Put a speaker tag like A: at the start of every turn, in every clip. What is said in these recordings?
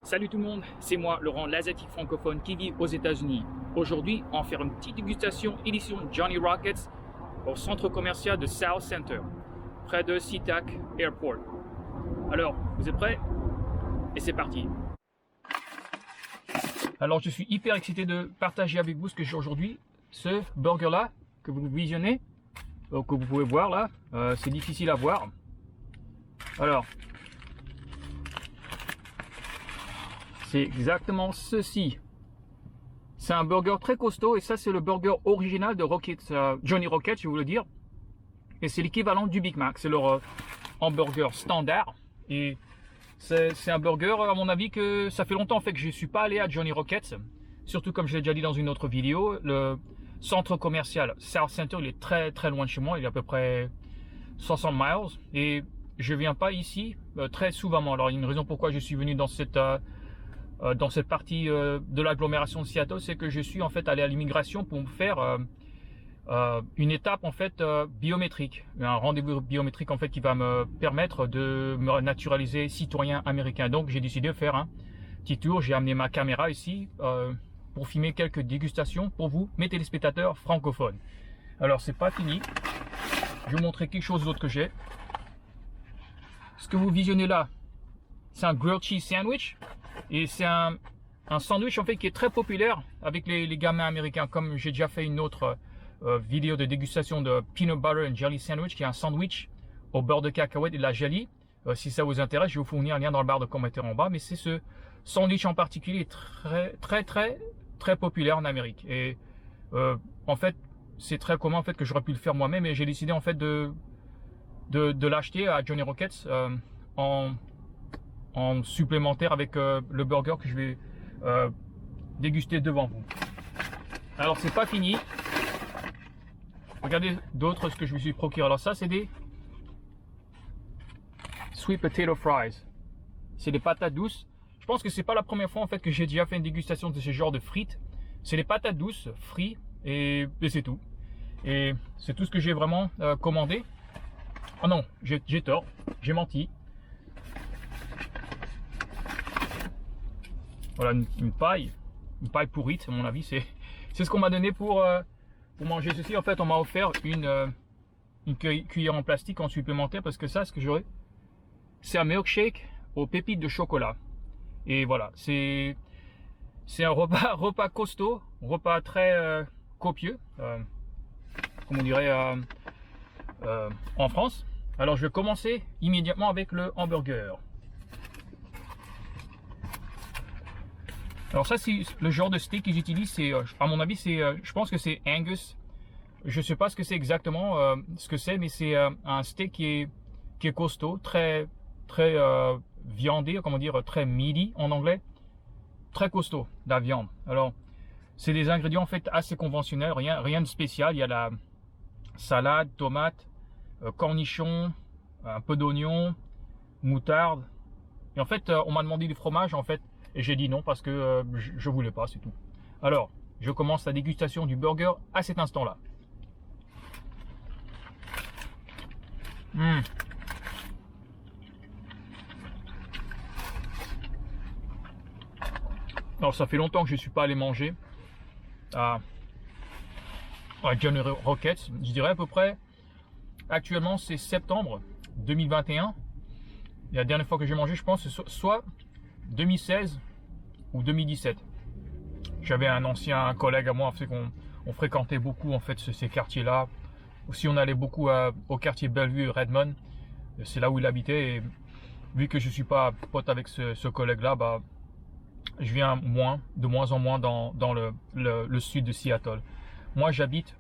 A: Salut tout le monde, c'est moi, Laurent, l'asiatique francophone qui vit aux États-Unis. Aujourd'hui, on va faire une petite dégustation édition Johnny Rockets au centre commercial de South Center, près de SeaTac Airport. Alors, vous êtes prêts? Et c'est parti. Alors, je suis hyper excité de partager avec vous ce que j'ai aujourd'hui. Ce burger-là, que vous visionnez, que vous pouvez voir là, c'est difficile à voir. Alors, c'est exactement ceci. C'est un burger très costaud et ça c'est le burger original de Rockets, Johnny Rockets, je veux le dire. Et c'est l'équivalent du Big Mac, c'est leur hamburger standard. Et c'est un burger, à mon avis, que ça fait longtemps en fait que je ne suis pas allé à Johnny Rockets. Surtout comme je l'ai déjà dit dans une autre vidéo, le centre commercial South Center, il est très très loin de chez moi, il est à peu près 60 miles. Et je viens pas ici très souvent. Alors il y a une raison pourquoi je suis venu dans cette partie de l'agglomération de Seattle, c'est que je suis en fait allé à l'immigration pour me faire une étape en fait biométrique, un rendez-vous biométrique en fait qui va me permettre de me naturaliser citoyen américain. Donc j'ai décidé de faire un petit tour. J'ai amené ma caméra ici pour filmer quelques dégustations pour vous, mes téléspectateurs francophones. Alors c'est pas fini. Je vais vous montrer quelque chose d'autre que j'ai. Ce que vous visionnez là, c'est un grilled cheese sandwich. Et c'est un sandwich en fait qui est très populaire avec les gamins américains. Comme j'ai déjà fait une autre vidéo de dégustation de peanut butter and jelly sandwich, qui est un sandwich au beurre de cacahuète et de la jelly. Si ça vous intéresse, je vais vous fournir un lien dans le barre de commentaires en bas. Mais c'est ce sandwich en particulier très populaire en Amérique. Et en fait, c'est très commun en fait que j'aurais pu le faire moi-même. Et j'ai décidé en fait de l'acheter à Johnny Rockets en supplémentaire avec le burger que je vais déguster devant vous. Alors c'est pas fini. Regardez d'autres ce que je me suis procuré. Alors ça c'est des sweet potato fries. C'est des patates douces. Je pense que c'est pas la première fois en fait que j'ai déjà fait une dégustation de ce genre de frites. C'est des patates douces frites et c'est tout. Et c'est tout ce que j'ai vraiment commandé. Oh non, j'ai tort, j'ai menti. Voilà une paille pourrite, à mon avis, c'est ce qu'on m'a donné pour manger ceci. En fait, on m'a offert une cuillère en plastique en supplémentaire parce que ça, ce que j'aurais, c'est un milkshake aux pépites de chocolat. Et voilà, c'est un repas costaud, repas très copieux, comme on dirait en France. Alors, je vais commencer immédiatement avec le hamburger. Alors ça, c'est le genre de steak qu'ils utilisent, c'est, à mon avis, je pense que c'est Angus. Je sais pas ce que c'est exactement, mais c'est un steak qui est costaud, très viandé, comment dire, très meaty en anglais, très costaud, de la viande. Alors, c'est des ingrédients en fait assez conventionnels, rien de spécial. Il y a la salade, tomate, cornichons, un peu d'oignon, moutarde. Et en fait, on m'a demandé du fromage en fait. Et j'ai dit non parce que je voulais pas, c'est tout. Alors, je commence la dégustation du burger à cet instant-là. Alors, ça fait longtemps que je ne suis pas allé manger à Johnny Rockets. Je dirais à peu près, actuellement, c'est septembre 2021. Et la dernière fois que j'ai mangé, je pense, c'est soit 2016 ou 2017. J'avais un ancien collègue à moi, fait qu'on fréquentait beaucoup en fait ces quartiers-là. Aussi, on allait beaucoup au quartier Bellevue, Redmond. C'est là où il habitait. Et vu que je suis pas pote avec ce collègue-là, bah, je viens de moins en moins dans le sud de Seattle. Moi, j'habite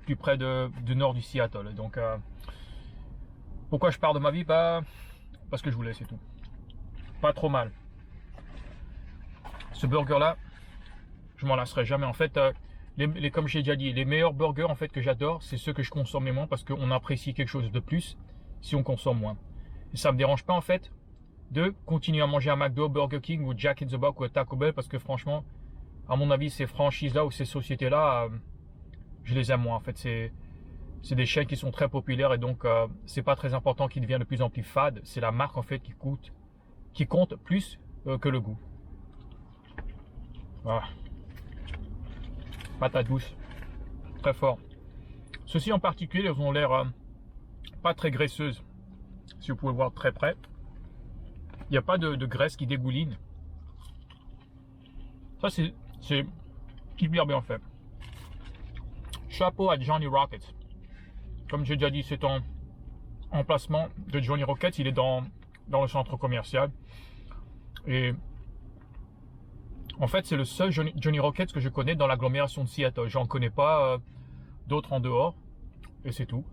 A: plus près du nord du Seattle. Donc, pourquoi je pars de ma vie? Bah, parce que je voulais, c'est tout. Pas trop mal. Ce burger là, je m'en lasserai jamais. En fait, comme j'ai déjà dit, les meilleurs burgers en fait que j'adore, c'est ceux que je consomme moins parce qu'on apprécie quelque chose de plus si on consomme moins. Et ça me dérange pas en fait de continuer à manger à McDo, Burger King ou Jack in the Box ou Taco Bell parce que franchement, à mon avis, ces franchises là ou ces sociétés là, je les aime moins. En fait, c'est des chaînes qui sont très populaires et donc c'est pas très important qu'ils deviennent de plus en plus fades. C'est la marque en fait qui compte plus que le goût. Ah. Patate douce, très fort. Ceux-ci en particulier, ils ont l'air pas très graisseuses. Si vous pouvez voir de très près, il n'y a pas de graisse qui dégouline. Ça, c'est hyper bien fait. Chapeau à Johnny Rockets. Comme j'ai déjà dit, c'est en emplacement de Johnny Rockets. Il est dans le centre commercial. Et en fait, c'est le seul Johnny Rockets que je connais dans l'agglomération de Seattle. J'en connais pas d'autres en dehors. Et c'est tout.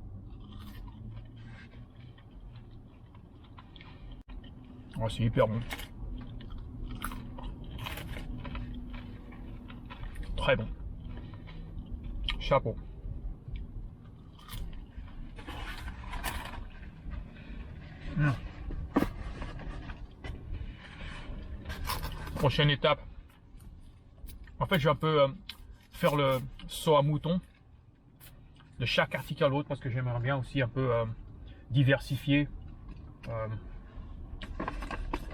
A: Oh, c'est hyper bon. Très bon. Chapeau. Prochaine étape. En fait, je vais un peu faire le saut à mouton de chaque article à l'autre parce que j'aimerais bien aussi un peu diversifier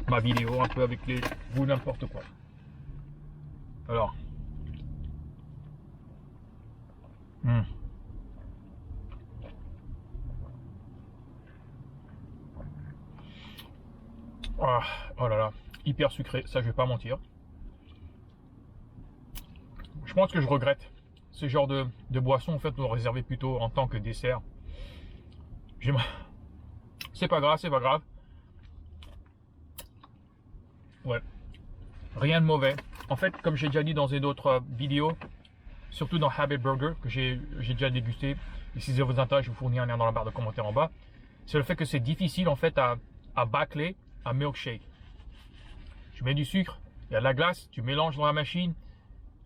A: ma vidéo un peu avec les goûts n'importe quoi. Alors. Oh là là, hyper sucré, ça je vais pas mentir. Je pense que je regrette ce genre de boisson, en fait, nous réserver plutôt en tant que dessert. C'est pas grave, c'est pas grave. Ouais, rien de mauvais. En fait, comme j'ai déjà dit dans une autre vidéo, surtout dans Habit Burger, que j'ai déjà dégusté, et si ça vous intéresse, je vous fournis un lien dans la barre de commentaires en bas, c'est le fait que c'est difficile en fait à bâcler un milkshake. Tu mets du sucre, il y a de la glace, tu mélanges dans la machine,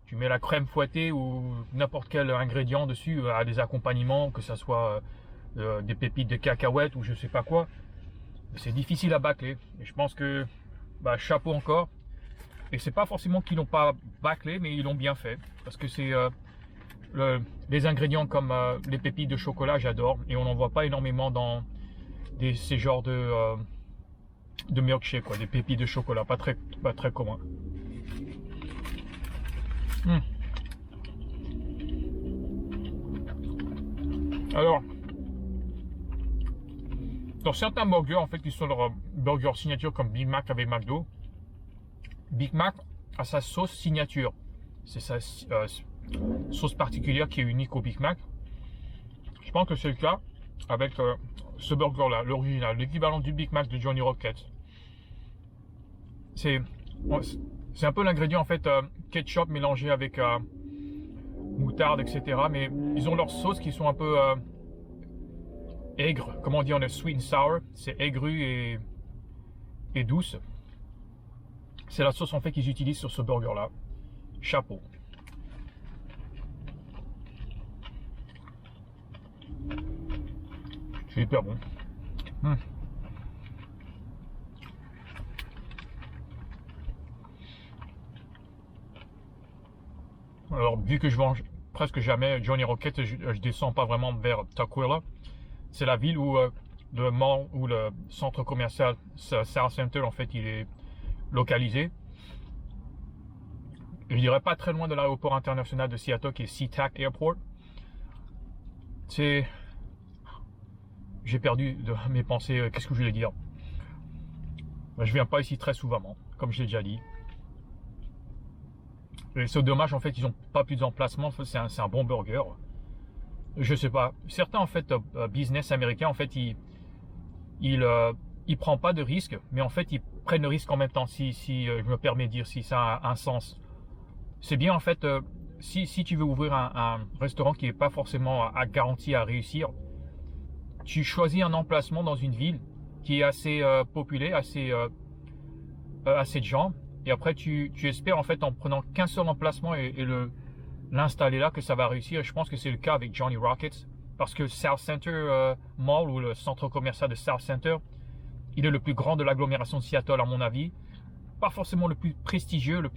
A: tu mets la crème fouettée ou n'importe quel ingrédient dessus à des accompagnements, que ce soit des pépites de cacahuètes ou je sais pas quoi. C'est difficile à bâcler. Et je pense que chapeau encore. Et c'est pas forcément qu'ils n'ont pas bâclé, mais ils l'ont bien fait. Parce que c'est les ingrédients comme les pépites de chocolat, j'adore. Et on n'en voit pas énormément dans ces genres de milkshake, quoi, des pépites de chocolat, pas très commun. Alors, dans certains burgers, en fait, qui sont leurs burgers signature comme Big Mac avec McDo, Big Mac a sa sauce signature. C'est sa sauce particulière qui est unique au Big Mac. Je pense que c'est le cas avec ce burger-là, l'original, l'équivalent du Big Mac de Johnny Rockets. C'est un peu l'ingrédient en fait ketchup mélangé avec moutarde, etc. Mais ils ont leurs sauces qui sont un peu aigres. Comment on dit, on est sweet and sour. C'est aigru et douce. C'est la sauce en fait qu'ils utilisent sur ce burger-là. Chapeau. C'est hyper bon. Alors, vu que je mange presque jamais Johnny Rockets, je descends pas vraiment vers Tukwila. C'est la ville où le mall ou le centre commercial South Center, en fait, il est localisé. Je dirais pas très loin de l'aéroport international de Seattle qui est SeaTac Airport. J'ai perdu de mes pensées. Qu'est-ce que je voulais dire? Je viens pas ici très souvent, comme je l'ai déjà dit. Et c'est dommage, en fait, ils n'ont pas plus d'emplacement. C'est un bon burger. Je sais pas. Certains, en fait, business américains, en fait, ils prennent pas de risques, mais en fait, ils prennent le risque en même temps, si je me permets de dire, si ça a un sens. C'est bien, en fait, si tu veux ouvrir un restaurant qui n'est pas forcément garanti à réussir, tu choisis un emplacement dans une ville qui est assez populée, assez de gens. Et après, tu espères, en fait, en prenant qu'un seul emplacement et l'installer là, que ça va réussir. Et je pense que c'est le cas avec Johnny Rockets. Parce que South Center Mall, ou le centre commercial de South Center, il est le plus grand de l'agglomération de Seattle, à mon avis. Pas forcément le plus prestigieux. Le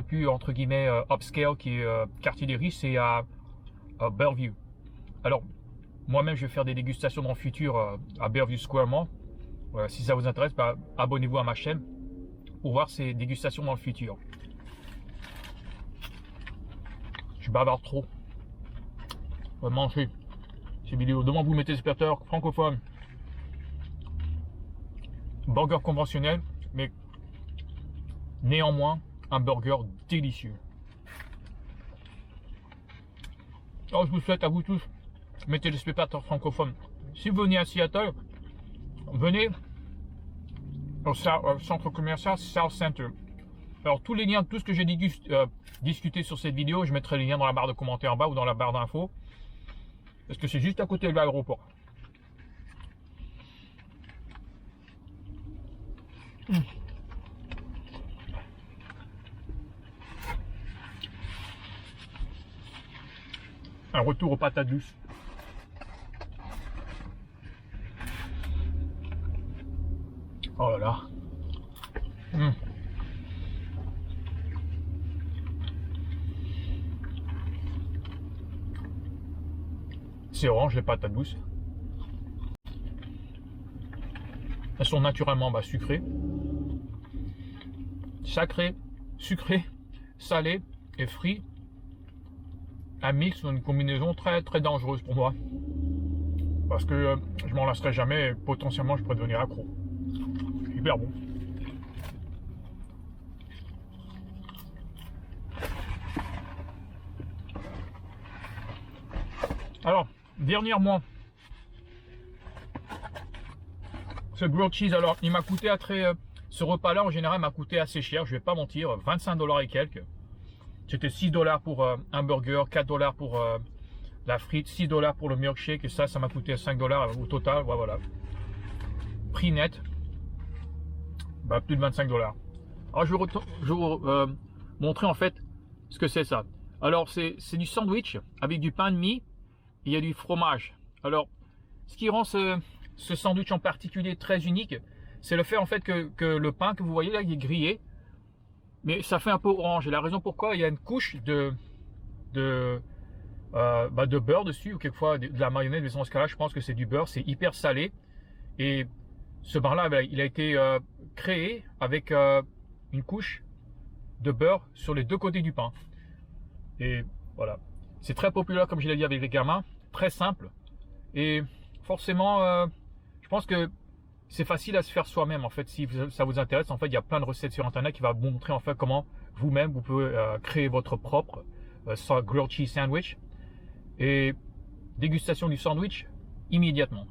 A: plus, entre guillemets, upscale, qui est quartier des riches, c'est à Bellevue. Alors, moi-même, je vais faire des dégustations dans le futur à Bellevue Square Mall. Si ça vous intéresse, abonnez-vous à ma chaîne pour voir ces dégustations dans le futur. Je bavarde trop. On va manger ces vidéos. Devant vous, mes téléspectateurs francophones. Burger conventionnel, mais néanmoins un burger délicieux. Alors je vous souhaite à vous tous, mes téléspectateurs francophones, si vous venez à Seattle, venez au centre commercial South Center. Alors tous les liens, tout ce que j'ai discuté sur cette vidéo, je mettrai les liens dans la barre de commentaires en bas ou dans la barre d'infos. Parce que c'est juste à côté de l'aéroport. Un retour aux patates douces. Oh là là. C'est orange les patates douces. Elles sont naturellement sucrées. Sacré, sucré, salé et frit. Un mix, une combinaison très très dangereuse pour moi. Parce que je m'en lasserai jamais et potentiellement je pourrais devenir accro. Hyper bon. Alors, dernièrement, ce grilled cheese, alors il m'a coûté ce repas-là en général m'a coûté assez cher, je vais pas mentir, 25 $ et quelques. C'était 6 $ pour un burger, 4 $ pour la frite, 6 $ pour le milkshake et ça m'a coûté 5 $ au total. Ouais, voilà. Prix net, plus de 25 $. Alors je vais vous montrer en fait ce que c'est ça. Alors c'est du sandwich avec du pain de mie et il y a du fromage. Alors ce qui rend ce sandwich en particulier très unique, c'est le fait en fait que le pain que vous voyez là, il est grillé. Mais ça fait un peu orange. Et la raison pourquoi, il y a une couche de beurre dessus, ou quelquefois de la mayonnaise, mais dans ce cas-là, je pense que c'est du beurre, c'est hyper salé. Et ce pain-là, il a été créé avec une couche de beurre sur les deux côtés du pain. Et voilà. C'est très populaire, comme je l'ai dit, avec les gamins. Très simple. Et forcément, je pense que c'est facile à se faire soi-même en fait. Si ça vous intéresse, en fait, il y a plein de recettes sur internet qui va vous montrer en fait comment vous-même vous pouvez créer votre propre grilled cheese sandwich et dégustation du sandwich immédiatement.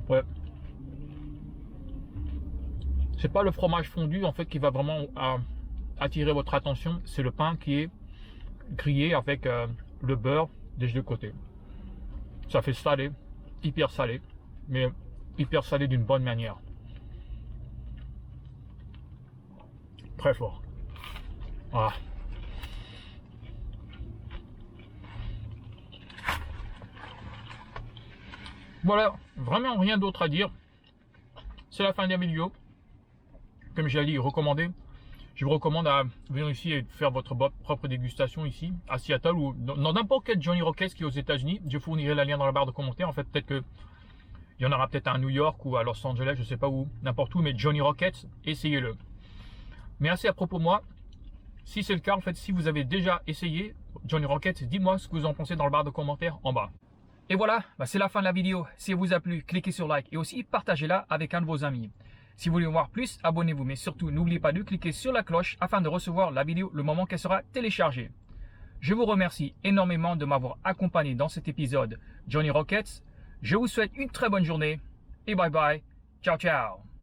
A: Ouais. C'est pas le fromage fondu en fait qui va vraiment attirer votre attention, c'est le pain qui est grillé avec le beurre des deux côtés. Ça fait salé. Hyper salé, mais hyper salé d'une bonne manière. Très fort. Voilà. Voilà, vraiment rien d'autre à dire. C'est la fin de la vidéo. Comme je l'ai dit, recommandé. Je vous recommande à venir ici et faire votre propre dégustation ici à Seattle ou dans n'importe quel Johnny Rockets qui est aux États-Unis. Je fournirai le lien dans la barre de commentaires. En fait, peut-être que il y en aura peut-être à New York ou à Los Angeles, je sais pas où, n'importe où, mais Johnny Rockets, essayez-le. Mais assez à propos de moi, si c'est le cas, en fait, si vous avez déjà essayé Johnny Rockets, dites-moi ce que vous en pensez dans la barre de commentaires en bas. Et voilà, c'est la fin de la vidéo. Si elle vous a plu, cliquez sur like et aussi partagez-la avec un de vos amis. Si vous voulez en voir plus, abonnez-vous. Mais surtout, n'oubliez pas de cliquer sur la cloche afin de recevoir la vidéo le moment qu'elle sera téléchargée. Je vous remercie énormément de m'avoir accompagné dans cet épisode Johnny Rockets. Je vous souhaite une très bonne journée et bye bye. Ciao, ciao.